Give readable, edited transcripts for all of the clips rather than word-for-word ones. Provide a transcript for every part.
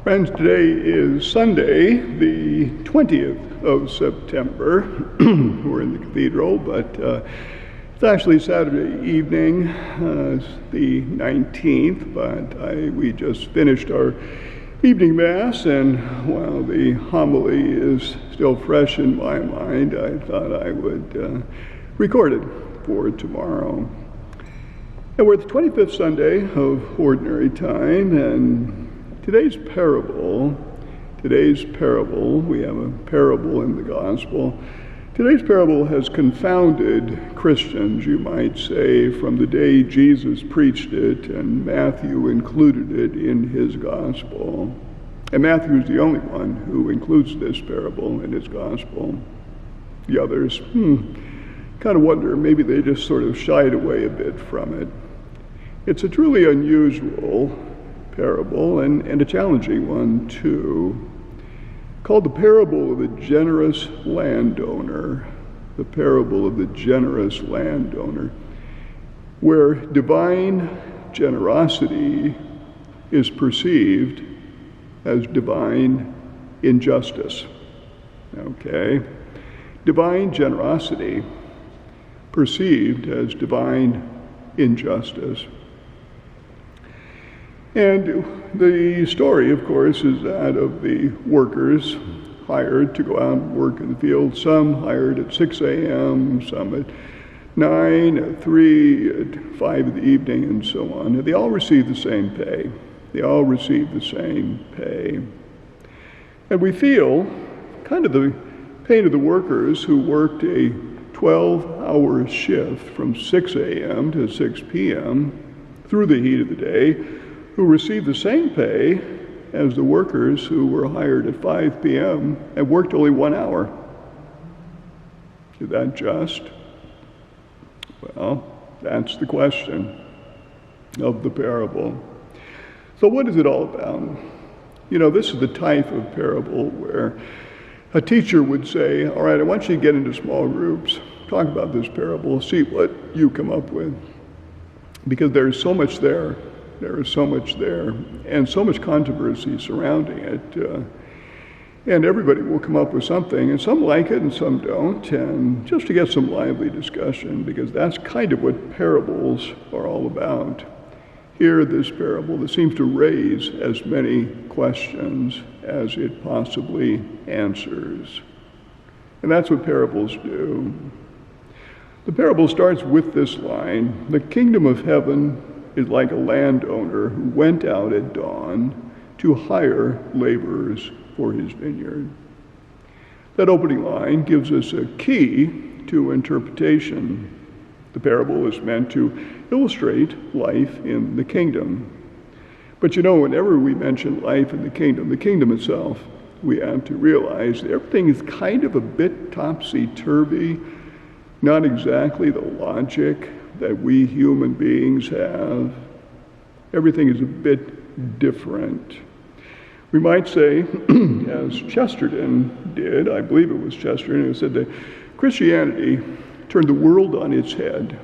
Friends, today is Sunday, the 20th of September. We're in the cathedral, but it's actually Saturday evening, it's the 19th, but we just finished our evening Mass, and while the homily is still fresh in my mind, I thought I would record it for tomorrow. And we're at the 25th Sunday of Ordinary Time, and today's parable, we have a parable in the Gospel. Today's parable has confounded Christians, you might say, from the day Jesus preached it, and Matthew included it in his Gospel. And Matthew is the only one who includes this parable in his Gospel. The others, kind of wonder, maybe they just sort of shied away a bit from it. It's a truly unusual parable, and a challenging one too, called the parable of the generous landowner. The parable of the generous landowner, where divine generosity is perceived as divine injustice. Okay? Divine generosity perceived as divine injustice. And the story, of course, is that of the workers hired to go out and work in the field. Some hired at 6 a.m., some at 9, at 3, at 5 in the evening, and so on. And they all received the same pay. They all received the same pay. And we feel kind of the pain of the workers who worked a 12-hour shift from 6 a.m. to 6 p.m. through the heat of the day, who received the same pay as the workers who were hired at 5 p.m. and worked only 1 hour. Is that just? Well, that's the question of the parable. So what is it all about? You know, this is the type of parable where a teacher would say, all right, I want you to get into small groups, talk about this parable, see what you come up with. Because there's so much there. There is so much there, and so much controversy surrounding it. And everybody will come up with something, and some like it and some don't, and just to get some lively discussion, because that's kind of what parables are all about. Here, this parable that seems to raise as many questions as it possibly answers. And that's what parables do. The parable starts with this line: the kingdom of heaven is like a landowner who went out at dawn to hire laborers for his vineyard. That opening line gives us a key to interpretation. The parable is meant to illustrate life in the kingdom. But you know, whenever we mention life in the kingdom itself, we have to realize that everything is kind of a bit topsy-turvy, not exactly the logic that we human beings have. Everything is a bit different. We might say, as Chesterton did, I believe it was Chesterton, who said that Christianity turned the world on its head,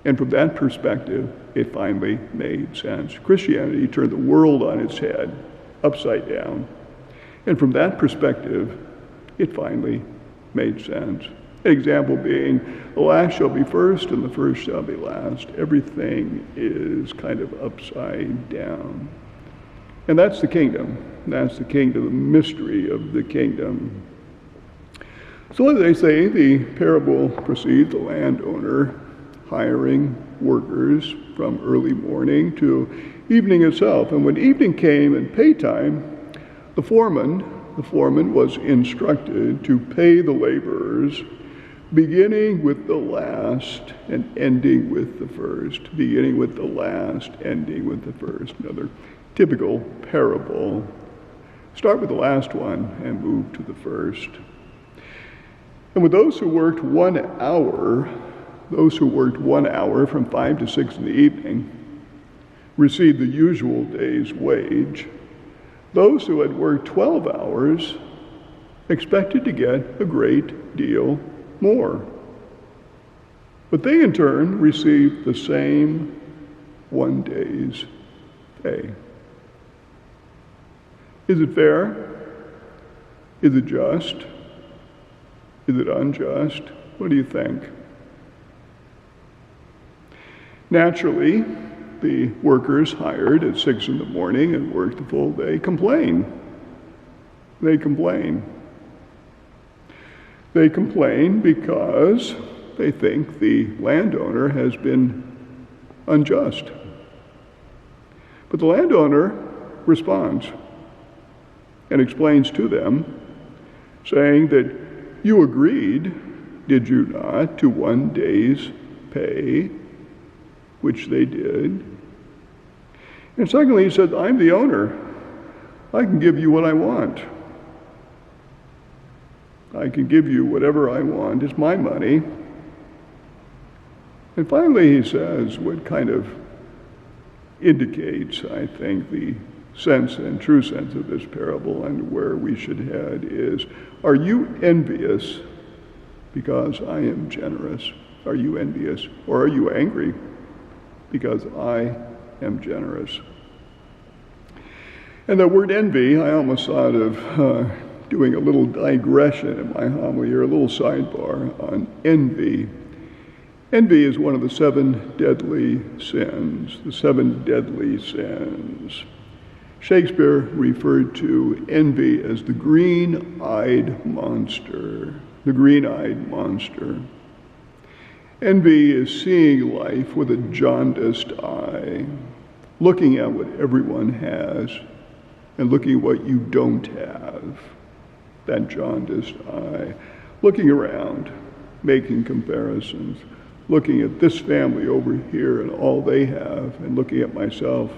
and from that perspective, it finally made sense. Christianity turned the world on its head, upside down, and from that perspective, it finally made sense. An example being, the last shall be first and the first shall be last. Everything is kind of upside down. And that's the kingdom. That's the kingdom, the mystery of the kingdom. So as they say, the parable proceeds, the landowner hiring workers from early morning to evening itself. And when evening came and pay time, the foreman was instructed to pay the laborers, beginning with the last and ending with the first. Beginning with the last, ending with the first. Another typical parable. Start with the last one and move to the first. And with those who worked 1 hour, from 5 to 6 in the evening, received the usual day's wage. Those who had worked 12 hours expected to get a great deal more. But they in turn received the same 1 day's pay. Is it fair? Is it just? Is it unjust? What do you think? Naturally, the workers hired at 6 in the morning and worked the full day complain. They complain. They complain because they think the landowner has been unjust. But the landowner responds and explains to them, saying that you agreed, did you not, to 1 day's pay, which they did. And secondly, he said, I'm the owner. I can give you what I want. I can give you whatever I want. It's my money. And finally, he says what kind of indicates, I think, the sense and true sense of this parable and where we should head is, are you envious because I am generous? Are you envious? Or are you angry because I am generous? And that word envy, I almost thought of doing a little digression in my homily, or a little sidebar on envy. Envy is one of the 7 deadly sins, the 7 deadly sins. Shakespeare referred to envy as the green-eyed monster, the green-eyed monster. Envy is seeing life with a jaundiced eye, looking at what everyone has and looking at what you don't have, that jaundiced eye, looking around, making comparisons, looking at this family over here and all they have, and looking at myself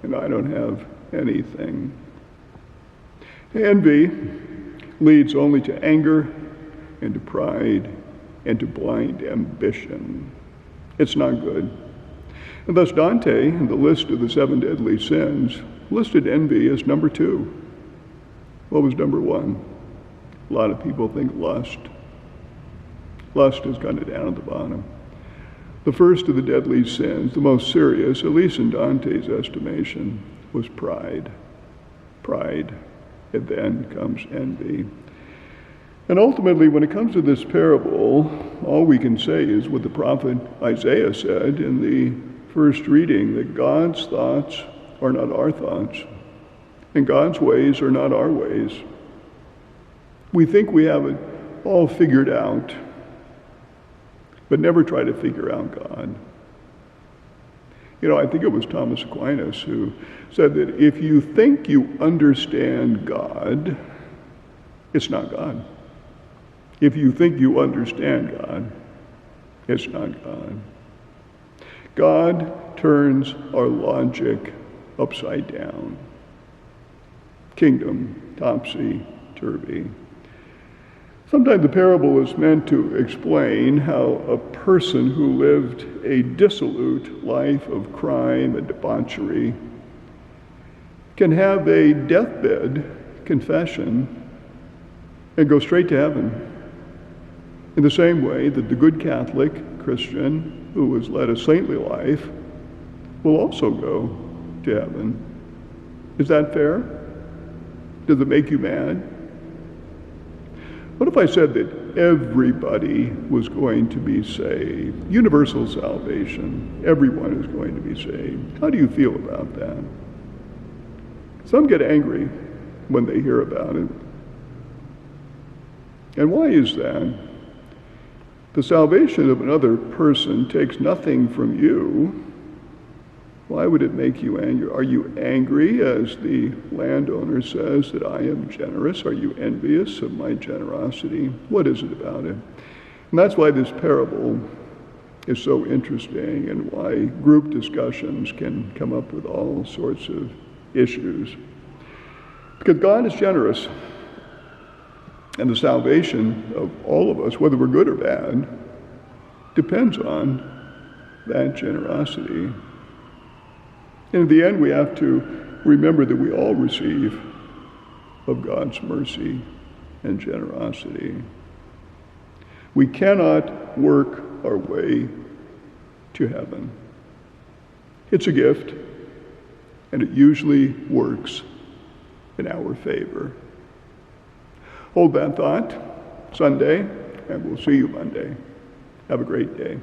and I don't have anything. Envy leads only to anger and to pride and to blind ambition. It's not good. And thus Dante, in the list of the 7 deadly sins, listed envy as number 2. What was number 1? A lot of people think lust. Lust is kind of down at the bottom. The first of the deadly sins, the most serious, at least in Dante's estimation, was pride. Pride. And then comes envy. And ultimately, when it comes to this parable, all we can say is what the prophet Isaiah said in the first reading, that God's thoughts are not our thoughts, and God's ways are not our ways. We think we have it all figured out, but never try to figure out God. You know, I think it was Thomas Aquinas who said that if you think you understand God, it's not God. If you think you understand God, it's not God. God turns our logic upside down. Kingdom, topsy-turvy. Sometimes the parable is meant to explain how a person who lived a dissolute life of crime and debauchery can have a deathbed confession and go straight to heaven. In the same way that the good Catholic Christian who has led a saintly life will also go to heaven. Is that fair? Does it make you mad? What if I said that everybody was going to be saved? Universal salvation. Everyone is going to be saved. How do you feel about that? Some get angry when they hear about it. And why is that? The salvation of another person takes nothing from you. Why would it make you angry? Are you angry, as the landowner says, that I am generous? Are you envious of my generosity? What is it about it? And that's why this parable is so interesting, and why group discussions can come up with all sorts of issues. Because God is generous. And the salvation of all of us, whether we're good or bad, depends on that generosity. And in the end, we have to remember that we all receive of God's mercy and generosity. We cannot work our way to heaven. It's a gift, and it usually works in our favor. Hold that thought Sunday, and we'll see you Monday. Have a great day.